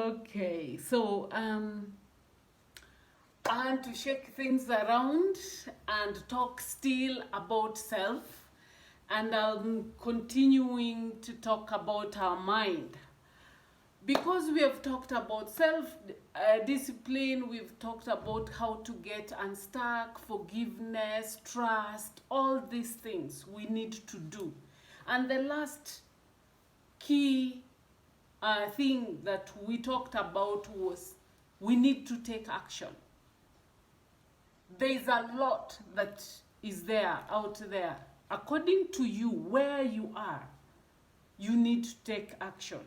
Okay, so and to shake things around and talk still about self, and I'm continuing to talk about our mind, because we have talked about self discipline, we've talked about how to get unstuck, forgiveness, trust, all these things we need to do. And the last key thing that we talked about was we need to take action. There's a lot that is there out there. According to you, where you are, you need to take action.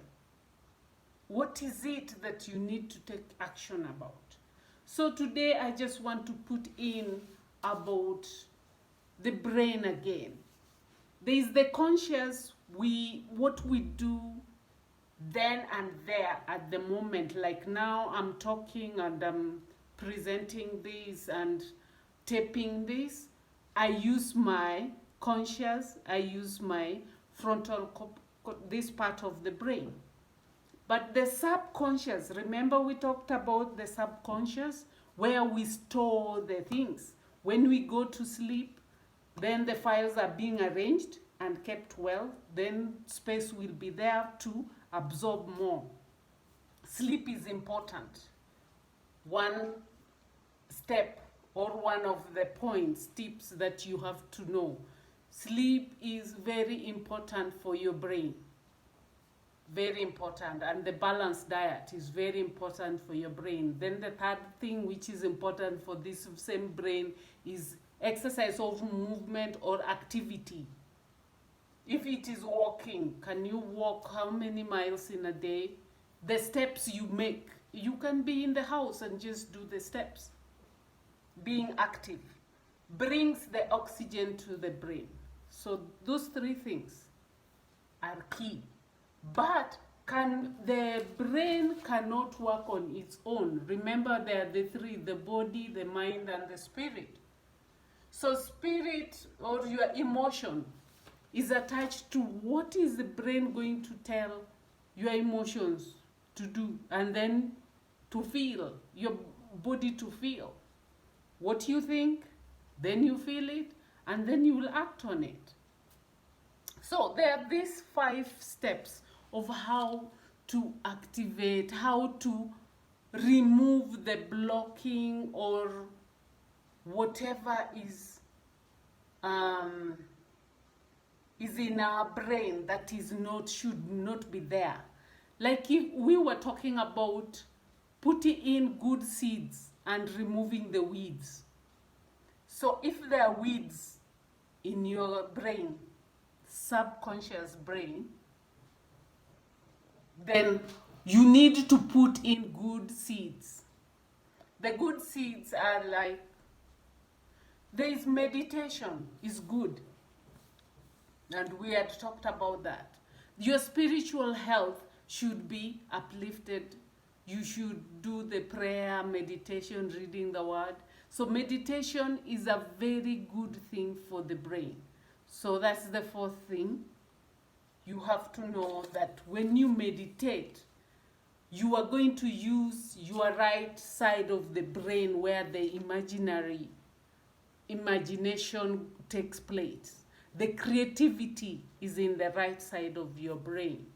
What is it that you need to take action about? So today I just want to put in about the brain again. There is the conscious, what we do then and there at the moment. Like now I'm talking and I'm presenting this and taping this. I use my conscious, I use my frontal, this part of the brain. But the subconscious, remember we talked about the subconscious, where we store the things. When we go to sleep, then the files are being arranged and kept well, then space will be there to absorb more. Sleep is important. One step or one of the points, tips that you have to know. Sleep is very important for your brain. Very important. And the balanced diet is very important for your brain. Then the third thing which is important for this same brain is exercise of movement or activity. If it is walking, can you walk how many miles in a day? The steps you make. You can be in the house and just do the steps. Being active brings the oxygen to the brain. So those three things are key. But the brain cannot work on its own. Remember, there are the three: the body, the mind, and the spirit. So spirit or your emotion is attached to what is the brain going to tell your emotions to do, and then to feel, your body to feel. What you think, then you feel it, and then you will act on it. So there are these 5 steps of how to activate, how to remove the blocking or whatever is in our brain that should not be there. Like if we were talking about putting in good seeds and removing the weeds. So if there are weeds in your brain, subconscious brain, then you need to put in good seeds. The good seeds are like, there is meditation, is good. And we had talked about that. Your spiritual health should be uplifted. You should do the prayer, meditation, reading the word. So meditation is a very good thing for the brain. So that's the 4th thing. You have to know that when you meditate, you are going to use your right side of the brain where the imagination takes place. The creativity is in the right side of your brain,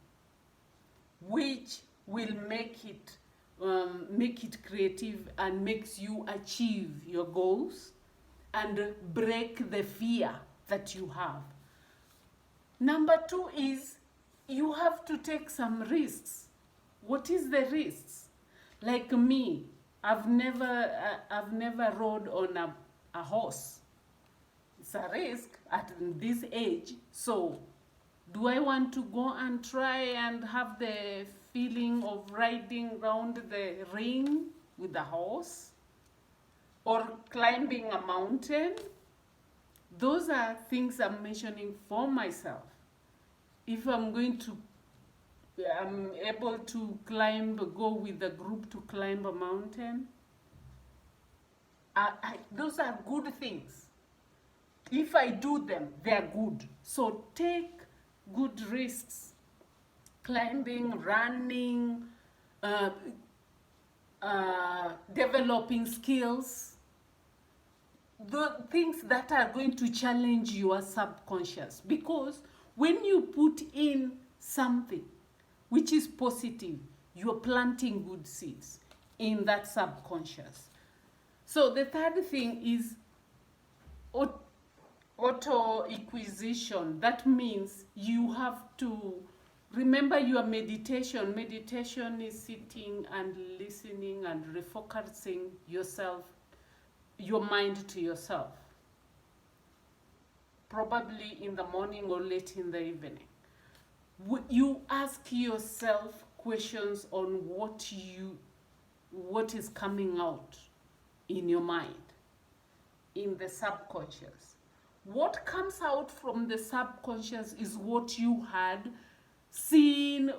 which will make it creative and makes you achieve your goals and break the fear that you have. Number 2 is you have to take some risks. What is the risks? Like me, I've never rode on a horse. It's a risk at this age. So do I want to go and try and have the feeling of riding round the ring with the horse? Or climbing a mountain? Those are things I'm mentioning for myself. If I'm able to go with a group to climb a mountain, those are good things. If I do them, they're good. So take good risks. Climbing, running, developing skills. The things that are going to challenge your subconscious. Because when you put in something which is positive, you're planting good seeds in that subconscious. So the third thing is auto-acquisition. That means you have to remember your meditation. Meditation is sitting and listening and refocusing your mind to yourself. Probably in the morning or late in the evening. You ask yourself questions on what is coming out in your mind, in the subconscious. What comes out from the subconscious is what you had seen,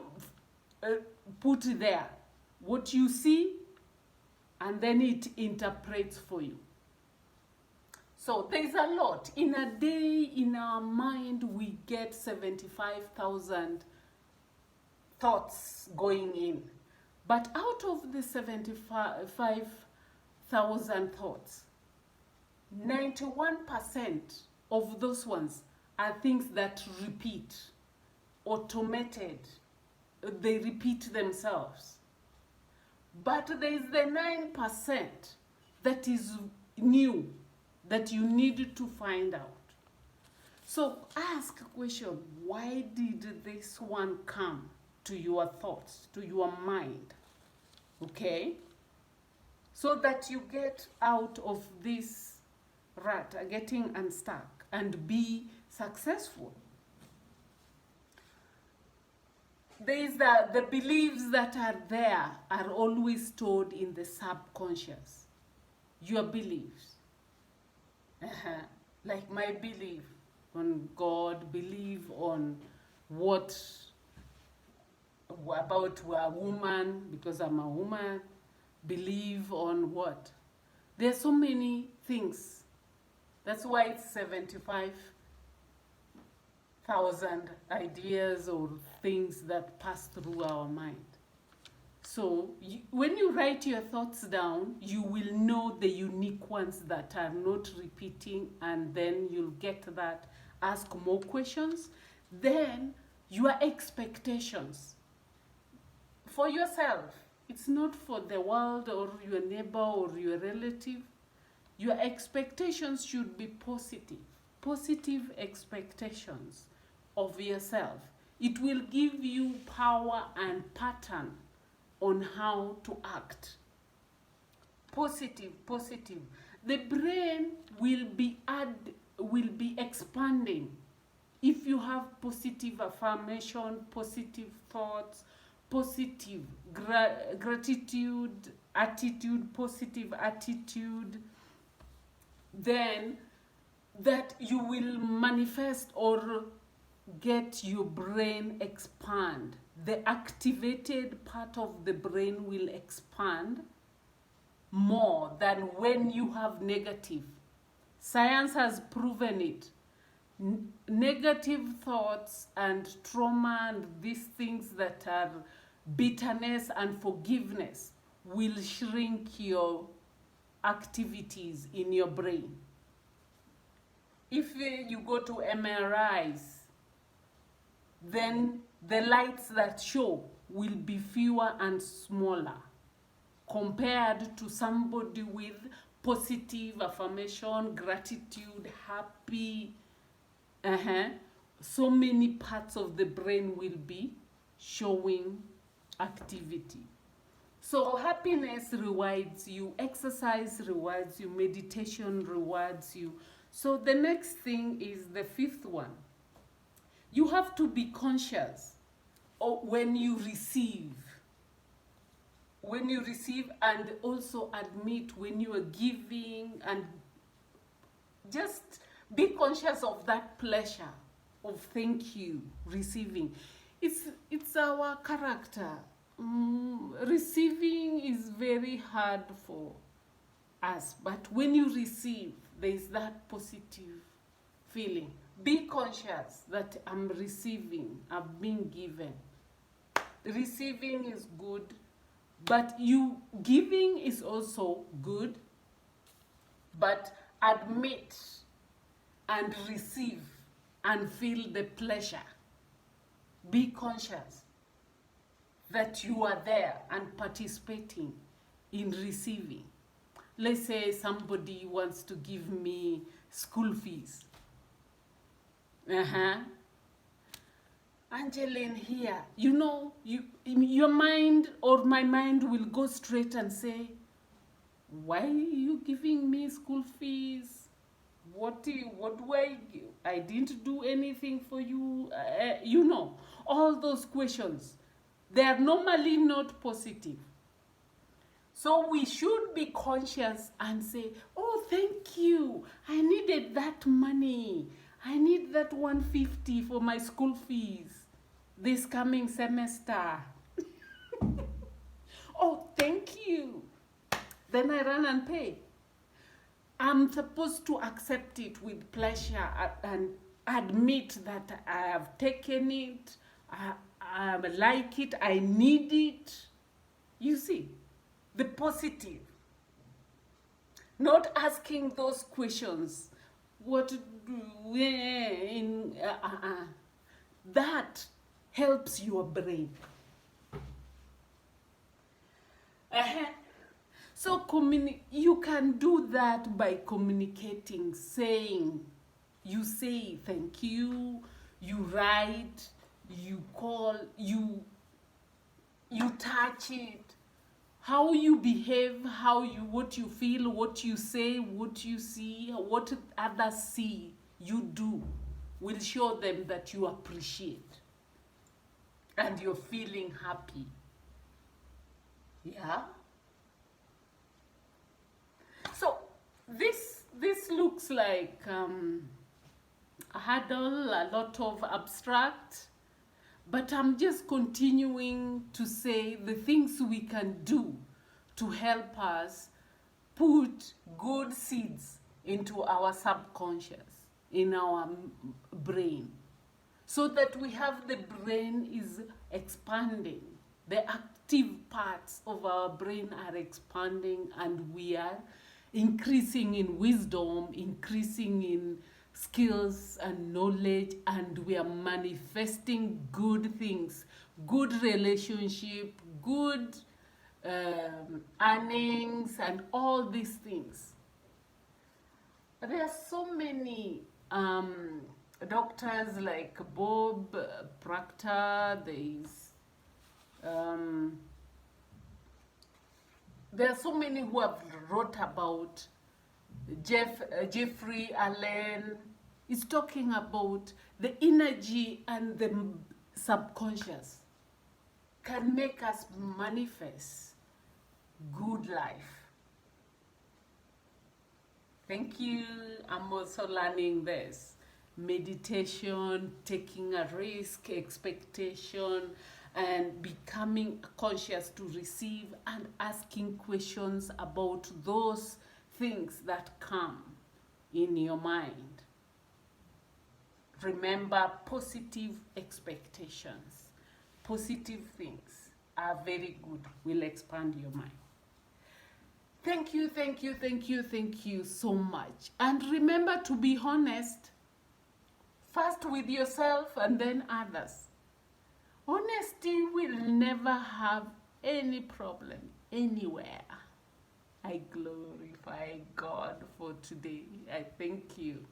put there. What you see, and then it interprets for you. So there's a lot. In a day, in our mind, we get 75,000 thoughts going in. But out of the 75,000 thoughts, 91% of those ones are things that repeat, automated. They repeat themselves. But there is the 9% that is new, that you need to find out. So ask a question, why did this one come to your thoughts, to your mind? Okay? So that you get out of this rut, getting unstuck, and be successful. There is the beliefs that are there are always stored in the subconscious. Your beliefs. Like my belief on God, belief on about a woman, because I'm a woman, believe on what? There's so many things. That's why it's 75,000 ideas or things that pass through our mind. So when you write your thoughts down, you will know the unique ones that are not repeating, and then you'll get that. Ask more questions. Then your expectations for yourself. It's not for the world or your neighbor or your relative. Your expectations should be positive. Positive expectations of yourself. It will give you power and pattern on how to act. Positive. The brain will be expanding if you have positive affirmation, positive thoughts, positive gratitude, attitude, positive attitude. Then that you will manifest or get your brain expand. The activated part of the brain will expand more than when you have negative. Science has proven it. Negative thoughts and trauma and these things that are bitterness and forgiveness will shrink your activities in your brain. If you go to MRIs, then the lights that show will be fewer and smaller compared to somebody with positive affirmation, gratitude, happy. So many parts of the brain will be showing activity. So happiness rewards you, exercise rewards you, meditation rewards you. So the next thing is the fifth one. You have to be conscious when you receive. When you receive, and also admit when you are giving, and just be conscious of that pleasure of thank you, receiving. It's our character. Receiving is very hard for us, but when you receive, there is that positive feeling. Be conscious that I'm receiving, I've been given. Receiving is good, but giving is also good, but admit and receive and feel the pleasure. Be conscious that you are there and participating in receiving. Let's say somebody wants to give me school fees. Angeline here, your mind or my mind will go straight and say, why are you giving me school fees? What do I didn't do anything for you? All those questions, they are normally not positive. So we should be conscious and say, oh, thank you. I needed that money. I need that 150 for my school fees this coming semester. Oh, thank you. Then I run and pay. I'm supposed to accept it with pleasure and admit that I have taken it, I like it, I need it. You see, the positive. Not asking those questions. That helps your brain. So you can do that by communicating, saying, you say thank you, you write, you call, you touch it. How you behave, what you feel, what you say, what you see, what others see you do will show them that you appreciate and you're feeling happy. Yeah? So this looks like a hurdle, a lot of abstract, but I'm just continuing to say the things we can do to help us put good seeds into our subconscious, in our brain, so that we have the brain is expanding. The active parts of our brain are expanding, and we are increasing in wisdom, increasing in skills and knowledge, and we are manifesting good things, good relationship, good earnings, and all these things. There are so many doctors like Bob Proctor. There are so many who have wrote about. Jeffrey Allen is talking about the energy, and the subconscious can make us manifest good life. Thank you. I'm also learning this. Meditation, taking a risk, expectation, and becoming conscious to receive, and asking questions about those things that come in your mind. Remember, positive expectations, positive things are very good, will expand your mind. Thank you, thank you, thank you, thank you so much. And remember to be honest, first with yourself and then others. Honesty will never have any problem anywhere. I glorify God for today. I thank you.